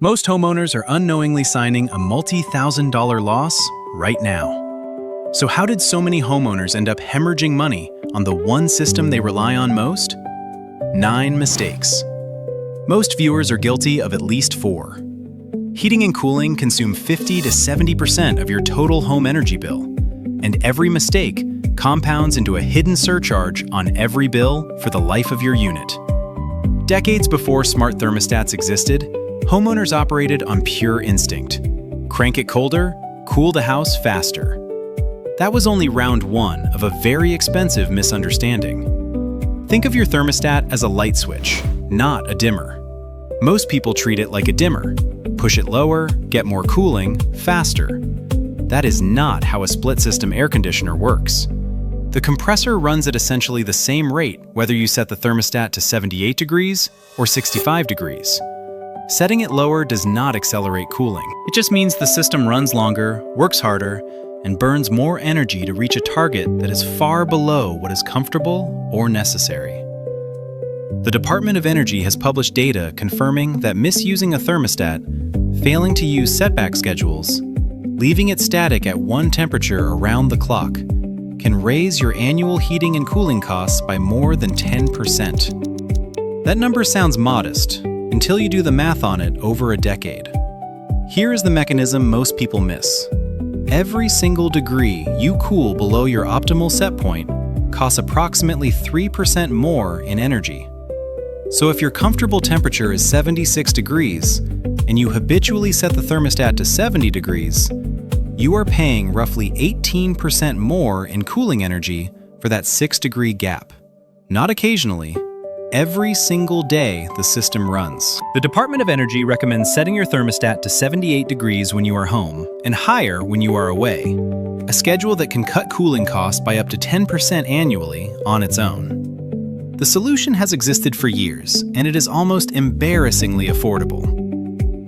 Most homeowners are unknowingly signing a multi-thousand-dollar loss right now. So how did so many homeowners end up hemorrhaging money on the one system they rely on most? 9 mistakes. Most viewers are guilty of at least 4. Heating and cooling consume 50 to 70% of your total home energy bill, and every mistake compounds into a hidden surcharge on every bill for the life of your unit. Decades before smart thermostats existed, homeowners operated on pure instinct. Crank it colder, cool the house faster. That was only round 1 of a very expensive misunderstanding. Think of your thermostat as a light switch, not a dimmer. Most people treat it like a dimmer. Push it lower, get more cooling, faster. That is not how a split-system air conditioner works. The compressor runs at essentially the same rate whether you set the thermostat to 78 degrees or 65 degrees. Setting it lower does not accelerate cooling. It just means the system runs longer, works harder, and burns more energy to reach a target that is far below what is comfortable or necessary. The Department of Energy has published data confirming that misusing a thermostat, failing to use setback schedules, leaving it static at one temperature around the clock, can raise your annual heating and cooling costs by more than 10%. That number sounds modest until you do the math on it over a decade. Here is the mechanism most people miss. Every single degree you cool below your optimal set point costs approximately 3% more in energy. So if your comfortable temperature is 76 degrees and you habitually set the thermostat to 70 degrees, you are paying roughly 18% more in cooling energy for that 6-degree gap. Not occasionally, every single day the system runs. The Department of Energy recommends setting your thermostat to 78 degrees when you are home and higher when you are away, a schedule that can cut cooling costs by up to 10% annually on its own. The solution has existed for years, and it is almost embarrassingly affordable.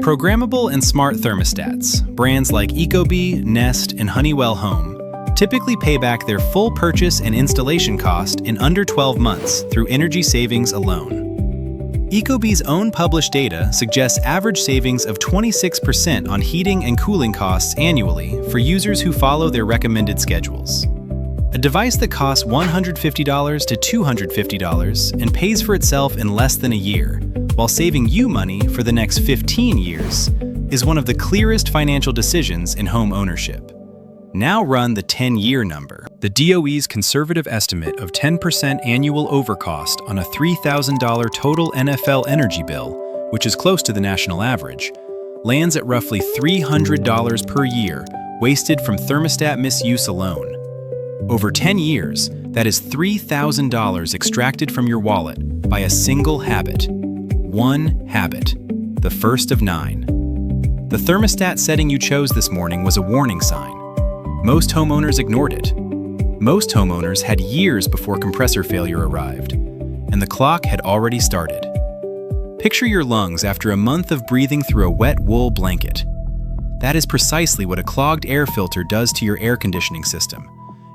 Programmable and smart thermostats, brands like Ecobee, Nest, and Honeywell Home, typically pay back their full purchase and installation cost in under 12 months through energy savings alone. Ecobee's own published data suggests average savings of 26% on heating and cooling costs annually for users who follow their recommended schedules. A device that costs $150 to $250 and pays for itself in less than a year, while saving you money for the next 15 years, is one of the clearest financial decisions in home ownership. Now run the 10-year number. The DOE's conservative estimate of 10% annual overcost on a $3,000 total NFL energy bill, which is close to the national average, lands at roughly $300 per year wasted from thermostat misuse alone. Over 10 years, that is $3,000 extracted from your wallet by a single habit. One habit, the first of 9. The thermostat setting you chose this morning was a warning sign. Most homeowners ignored it. Most homeowners had years before compressor failure arrived, and the clock had already started. Picture your lungs after a month of breathing through a wet wool blanket. That is precisely what a clogged air filter does to your air conditioning system,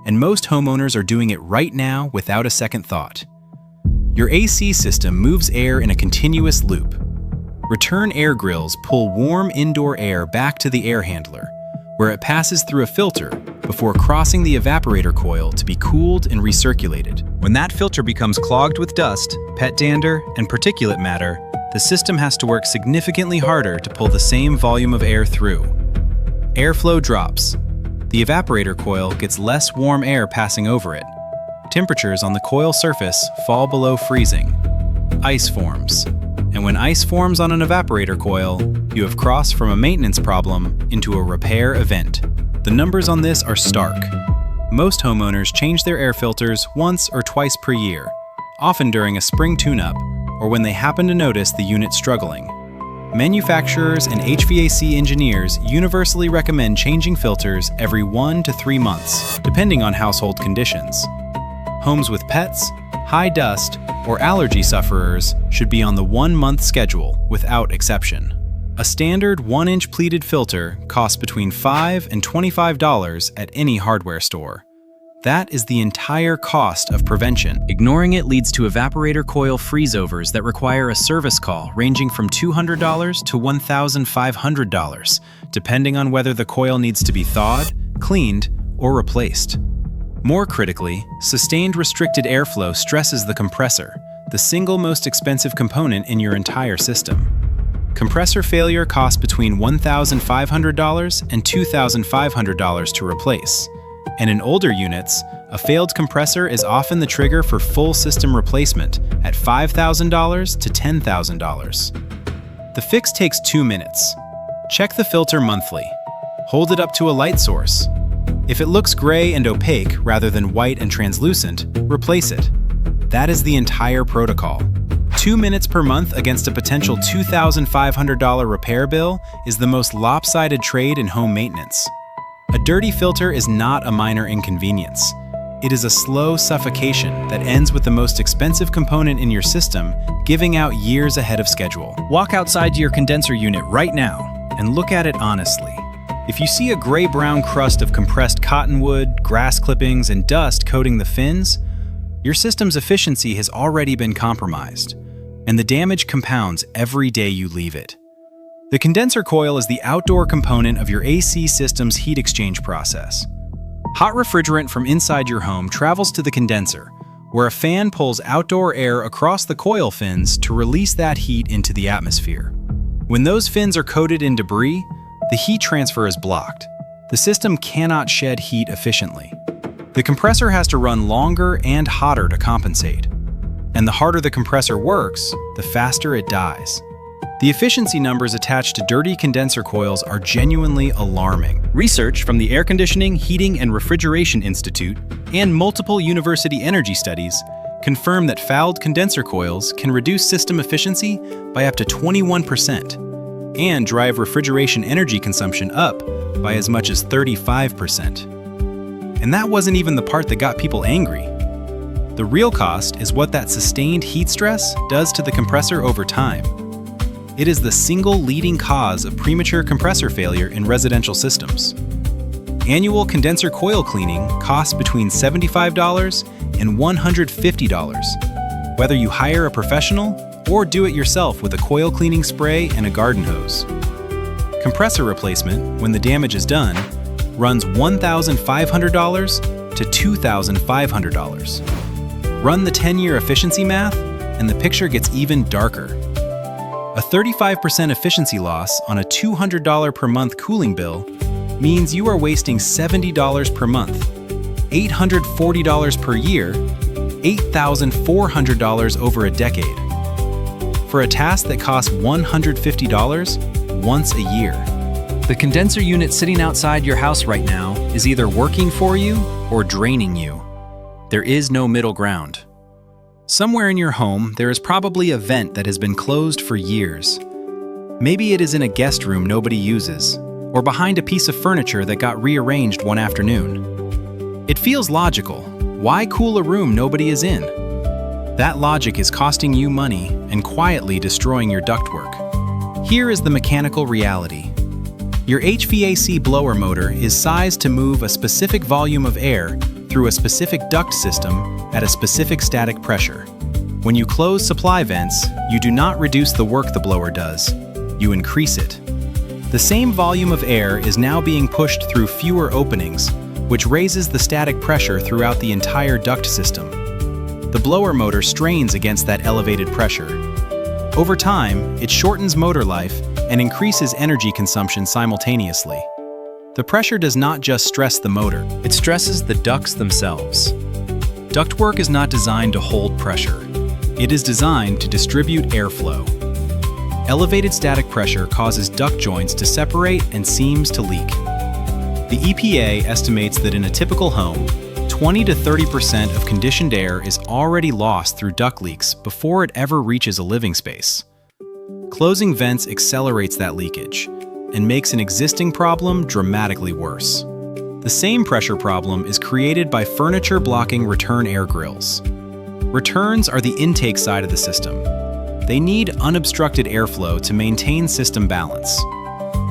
and most homeowners are doing it right now without a second thought. Your AC system moves air in a continuous loop. Return air grills pull warm indoor air back to the air handler, where it passes through a filter before crossing the evaporator coil to be cooled and recirculated. When that filter becomes clogged with dust, pet dander, and particulate matter, the system has to work significantly harder to pull the same volume of air through. Airflow drops. The evaporator coil gets less warm air passing over it. Temperatures on the coil surface fall below freezing. Ice forms. And when ice forms on an evaporator coil, you have crossed from a maintenance problem into a repair event. The numbers on this are stark. Most homeowners change their air filters once or twice per year, often during a spring tune-up or when they happen to notice the unit struggling. Manufacturers and HVAC engineers universally recommend changing filters every 1 to 3 months, depending on household conditions. Homes with pets, high dust, or allergy sufferers should be on the 1-month schedule without exception. A standard 1-inch pleated filter costs between $5 and $25 at any hardware store. That is the entire cost of prevention. Ignoring it leads to evaporator coil freezovers that require a service call ranging from $200 to $1,500, depending on whether the coil needs to be thawed, cleaned, or replaced. More critically, sustained restricted airflow stresses the compressor, the single most expensive component in your entire system. Compressor failure costs between $1,500 and $2,500 to replace. And in older units, a failed compressor is often the trigger for full system replacement at $5,000 to $10,000. The fix takes 2 minutes. Check the filter monthly. Hold it up to a light source. If it looks gray and opaque rather than white and translucent, replace it. That is the entire protocol. 2 minutes per month against a potential $2,500 repair bill is the most lopsided trade in home maintenance. A dirty filter is not a minor inconvenience. It is a slow suffocation that ends with the most expensive component in your system giving out years ahead of schedule. Walk outside to your condenser unit right now and look at it honestly. If you see a gray-brown crust of compressed cottonwood, grass clippings, and dust coating the fins, your system's efficiency has already been compromised, and the damage compounds every day you leave it. The condenser coil is the outdoor component of your AC system's heat exchange process. Hot refrigerant from inside your home travels to the condenser, where a fan pulls outdoor air across the coil fins to release that heat into the atmosphere. When those fins are coated in debris, the heat transfer is blocked. The system cannot shed heat efficiently. The compressor has to run longer and hotter to compensate. And the harder the compressor works, the faster it dies. The efficiency numbers attached to dirty condenser coils are genuinely alarming. Research from the Air Conditioning, Heating, and Refrigeration Institute and multiple university energy studies confirm that fouled condenser coils can reduce system efficiency by up to 21% and drive refrigeration energy consumption up by as much as 35%. And that wasn't even the part that got people angry. The real cost is what that sustained heat stress does to the compressor over time. It is the single leading cause of premature compressor failure in residential systems. Annual condenser coil cleaning costs between $75 and $150, whether you hire a professional or do it yourself with a coil cleaning spray and a garden hose. Compressor replacement, when the damage is done, runs $1,500 to $2,500. Run the 10-year efficiency math, and the picture gets even darker. A 35% efficiency loss on a $200 per month cooling bill means you are wasting $70 per month, $840 per year, $8,400 over a decade, for a task that costs $150 once a year. The condenser unit sitting outside your house right now is either working for you or draining you. There is no middle ground. Somewhere in your home, there is probably a vent that has been closed for years. Maybe it is in a guest room nobody uses, or behind a piece of furniture that got rearranged one afternoon. It feels logical. Why cool a room nobody is in? That logic is costing you money and quietly destroying your ductwork. Here is the mechanical reality. Your HVAC blower motor is sized to move a specific volume of air through a specific duct system at a specific static pressure. When you close supply vents, you do not reduce the work the blower does, you increase it. The same volume of air is now being pushed through fewer openings, which raises the static pressure throughout the entire duct system. The blower motor strains against that elevated pressure. Over time, it shortens motor life and increases energy consumption simultaneously. The pressure does not just stress the motor, it stresses the ducts themselves. Ductwork is not designed to hold pressure. It is designed to distribute airflow. Elevated static pressure causes duct joints to separate and seams to leak. The EPA estimates that in a typical home, 20 to 30% of conditioned air is already lost through duct leaks before it ever reaches a living space. Closing vents accelerates that leakage and makes an existing problem dramatically worse. The same pressure problem is created by furniture blocking return air grills. Returns are the intake side of the system. They need unobstructed airflow to maintain system balance.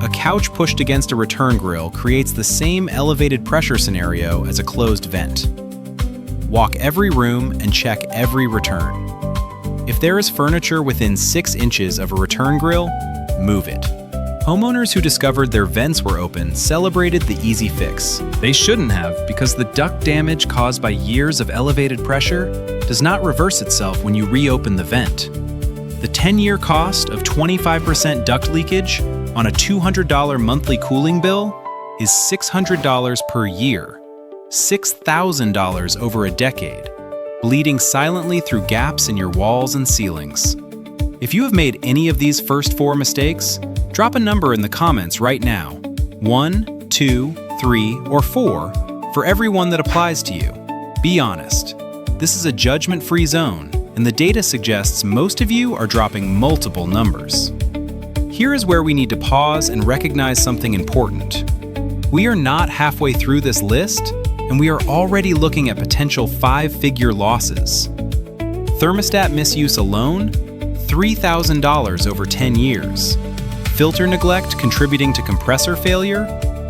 A couch pushed against a return grill creates the same elevated pressure scenario as a closed vent. walk every room, and check every return. If there is furniture within 6 inches of a return grill, move it. Homeowners who discovered their vents were open celebrated the easy fix. They shouldn't have, because the duct damage caused by years of elevated pressure does not reverse itself when you reopen the vent. The 10-year cost of 25% duct leakage on a $200 monthly cooling bill is $600 per year, $6,000 over a decade, bleeding silently through gaps in your walls and ceilings. If you have made any of these first 4 mistakes, drop a number in the comments right now. 1, 2, 3, or 4 for every one that applies to you. Be honest. This is a judgment-free zone, and the data suggests most of you are dropping multiple numbers. Here is where we need to pause and recognize something important. We are not halfway through this list, and we are already looking at potential 5-figure losses. Thermostat misuse alone, $3,000 over 10 years. Filter neglect contributing to compressor failure,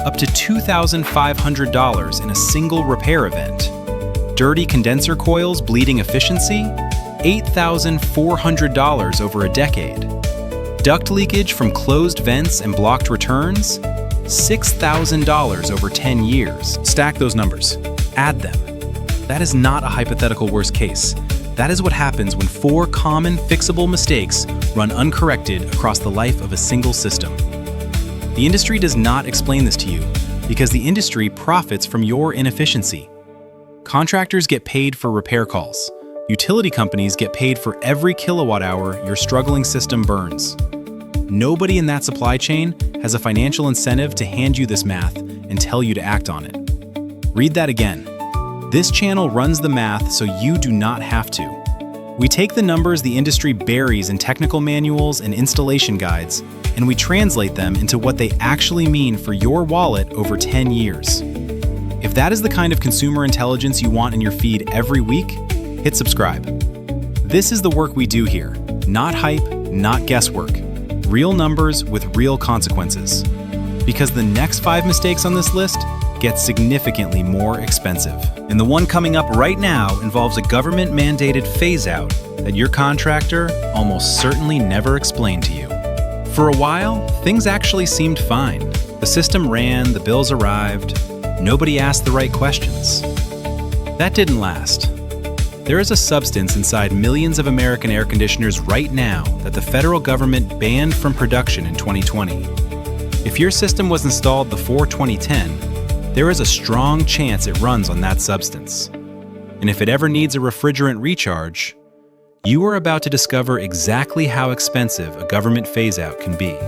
up to $2,500 in a single repair event. Dirty condenser coils bleeding efficiency, $8,400 over a decade. Duct leakage from closed vents and blocked returns, $6,000 over 10 years. Stack those numbers. Add them. That is not a hypothetical worst case. That is what happens when 4 common fixable mistakes run uncorrected across the life of a single system. The industry does not explain this to you because the industry profits from your inefficiency. Contractors get paid for repair calls. Utility companies get paid for every kilowatt hour your struggling system burns. Nobody in that supply chain has a financial incentive to hand you this math and tell you to act on it. Read that again. This channel runs the math so you do not have to. We take the numbers the industry buries in technical manuals and installation guides, and we translate them into what they actually mean for your wallet over 10 years. If that is the kind of consumer intelligence you want in your feed every week, hit subscribe. This is the work we do here. Not hype, not guesswork. Real numbers with real consequences. Because the next 5 mistakes on this list get significantly more expensive. And the one coming up right now involves a government-mandated phase-out that your contractor almost certainly never explained to you. For a while, things actually seemed fine. The system ran, the bills arrived, nobody asked the right questions. That didn't last. There is a substance inside millions of American air conditioners right now that the federal government banned from production in 2020. If your system was installed before 2010, there is a strong chance it runs on that substance. And if it ever needs a refrigerant recharge, you are about to discover exactly how expensive a government phase-out can be.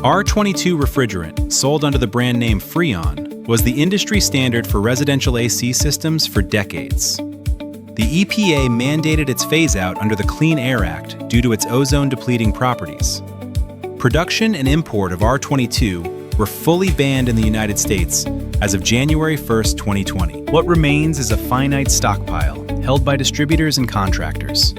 R22 refrigerant, sold under the brand name Freon, was the industry standard for residential AC systems for decades. The EPA mandated its phase-out under the Clean Air Act due to its ozone-depleting properties. Production and import of R22 were fully banned in the United States as of January 1st, 2020. What remains is a finite stockpile held by distributors and contractors.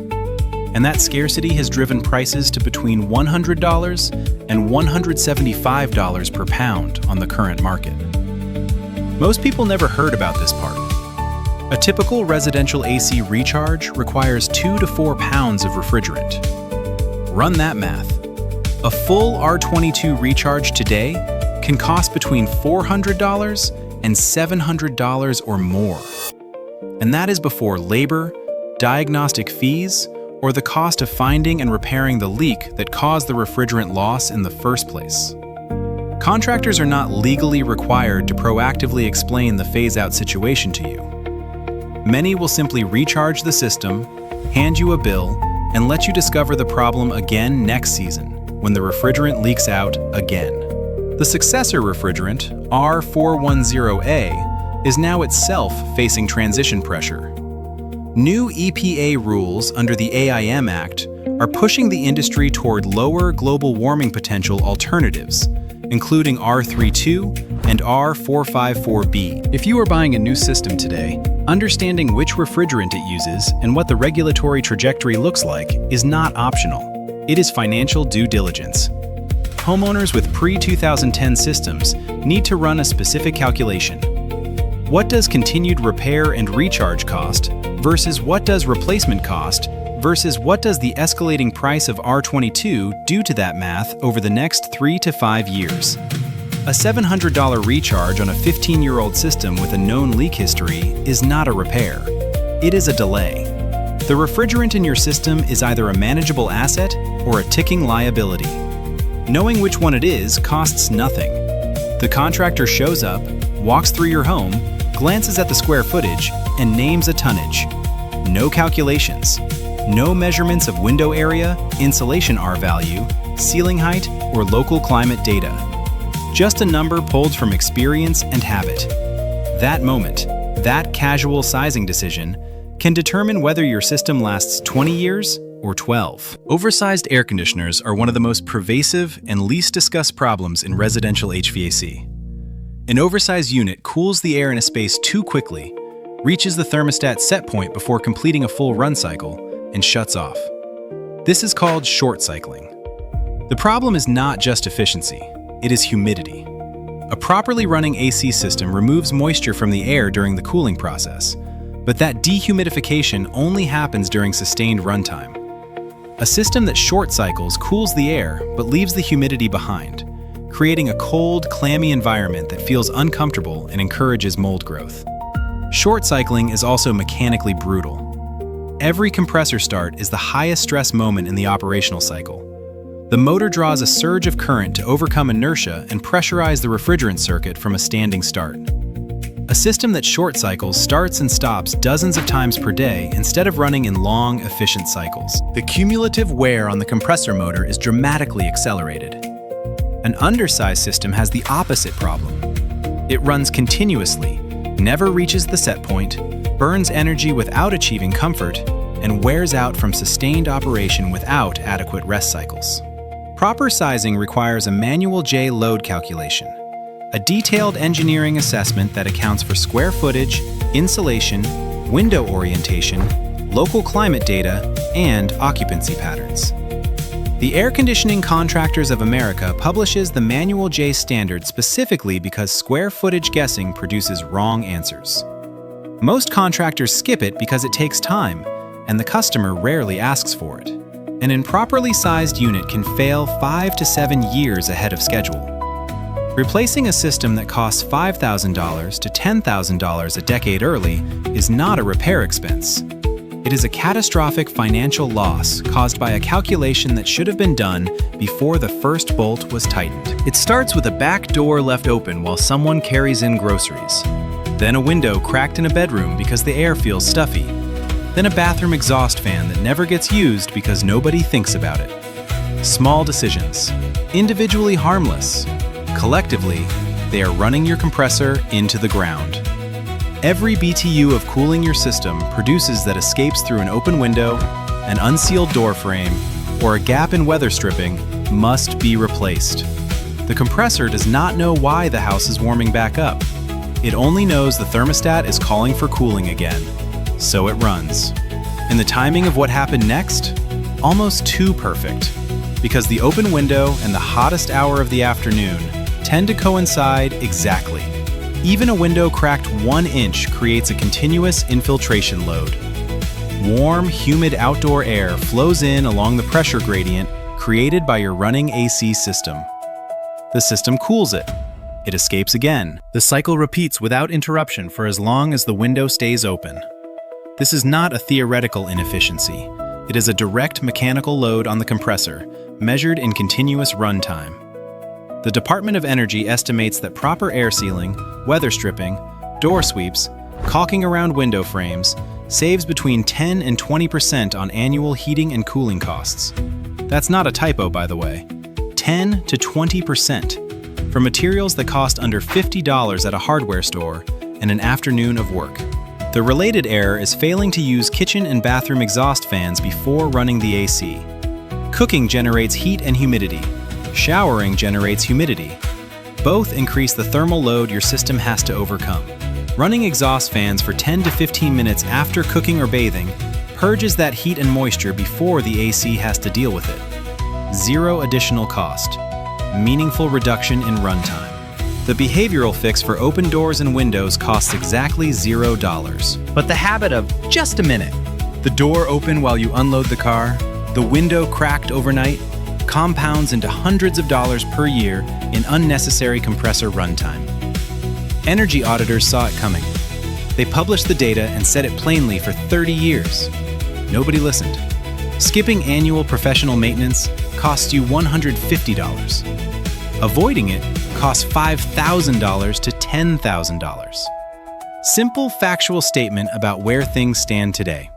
And that scarcity has driven prices to between $100 and $175 per pound on the current market. Most people never heard about this part. A typical residential AC recharge requires 2 to 4 pounds of refrigerant. Run that math. A full R22 recharge today can cost between $400 and $700 or more. And that is before labor, diagnostic fees, or the cost of finding and repairing the leak that caused the refrigerant loss in the first place. Contractors are not legally required to proactively explain the phase-out situation to you. Many will simply recharge the system, hand you a bill, and let you discover the problem again next season when the refrigerant leaks out again. The successor refrigerant, R410A, is now itself facing transition pressure. New EPA rules under the AIM Act are pushing the industry toward lower global warming potential alternatives, including R32 and R454B. If you are buying a new system today, understanding which refrigerant it uses and what the regulatory trajectory looks like is not optional. It is financial due diligence. Homeowners with pre-2010 systems need to run a specific calculation. What does continued repair and recharge cost versus what does replacement cost versus what does the escalating price of R22 do to that math over the next 3 to 5 years. A $700 recharge on a 15-year-old system with a known leak history is not a repair. It is a delay. The refrigerant in your system is either a manageable asset or a ticking liability. Knowing which one it is costs nothing. The contractor shows up, walks through your home, glances at the square footage, and names a tonnage. No calculations. No measurements of window area, insulation R value, ceiling height, or local climate data. Just a number pulled from experience and habit. That moment, that casual sizing decision, can determine whether your system lasts 20 years or 12. Oversized air conditioners are one of the most pervasive and least discussed problems in residential HVAC. An oversized unit cools the air in a space too quickly, reaches the thermostat set point before completing a full run cycle, and shuts off. This is called short cycling. The problem is not just efficiency, it is humidity. A properly running AC system removes moisture from the air during the cooling process, but that dehumidification only happens during sustained runtime. A system that short cycles cools the air but leaves the humidity behind, creating a cold, clammy environment that feels uncomfortable and encourages mold growth. Short cycling is also mechanically brutal. Every compressor start is the highest stress moment in the operational cycle. The motor draws a surge of current to overcome inertia and pressurize the refrigerant circuit from a standing start. A system that short cycles starts and stops dozens of times per day instead of running in long, efficient cycles. The cumulative wear on the compressor motor is dramatically accelerated. An undersized system has the opposite problem. It runs continuously, never reaches the set point, burns energy without achieving comfort, and wears out from sustained operation without adequate rest cycles. Proper sizing requires a manual J load calculation, a detailed engineering assessment that accounts for square footage, insulation, window orientation, local climate data, and occupancy patterns. The Air Conditioning Contractors of America publishes the Manual J standard specifically because square footage guessing produces wrong answers. Most contractors skip it because it takes time, and the customer rarely asks for it. An improperly sized unit can fail 5 to 7 years ahead of schedule. Replacing a system that costs $5,000 to $10,000 a decade early is not a repair expense. It is a catastrophic financial loss caused by a calculation that should have been done before the first bolt was tightened. It starts with a back door left open while someone carries in groceries. Then a window cracked in a bedroom because the air feels stuffy. Then a bathroom exhaust fan that never gets used because nobody thinks about it. Small decisions, individually harmless. Collectively, they are running your compressor into the ground. Every BTU of cooling your system produces that escapes through an open window, an unsealed door frame, or a gap in weather stripping must be replaced. The compressor does not know why the house is warming back up. It only knows the thermostat is calling for cooling again, so it runs. And the timing of what happened next? Almost too perfect, because the open window and the hottest hour of the afternoon tend to coincide exactly. Even a window cracked 1 inch creates a continuous infiltration load. Warm, humid outdoor air flows in along the pressure gradient created by your running AC system. The system cools it. It escapes again. The cycle repeats without interruption for as long as the window stays open. This is not a theoretical inefficiency. It is a direct mechanical load on the compressor, measured in continuous runtime. The Department of Energy estimates that proper air sealing, weather stripping, door sweeps, caulking around window frames saves between 10 and 20% on annual heating and cooling costs. That's not a typo, by the way. 10 to 20%. For materials that cost under $50 at a hardware store and an afternoon of work. The related error is failing to use kitchen and bathroom exhaust fans before running the AC. Cooking generates heat and humidity. Showering generates humidity. Both increase the thermal load your system has to overcome. Running exhaust fans for 10 to 15 minutes after cooking or bathing purges that heat and moisture before the AC has to deal with it. Zero additional cost. Meaningful reduction in runtime. The behavioral fix for open doors and windows costs exactly $0. But the habit of just a minute, the door open while you unload the car, the window cracked overnight, compounds into hundreds of dollars per year in unnecessary compressor runtime. Energy auditors saw it coming. They published the data and said it plainly for 30 years. Nobody listened. Skipping annual professional maintenance costs you $150. Avoiding it costs $5,000 to $10,000. Simple factual statement about where things stand today.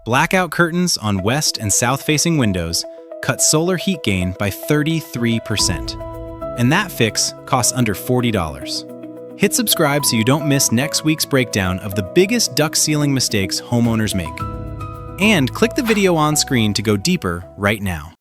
Blackout curtains on west and south-facing windows cut solar heat gain by 33%. And that fix costs under $40. Hit subscribe so you don't miss next week's breakdown of the biggest duct sealing mistakes homeowners make. And click the video on screen to go deeper right now.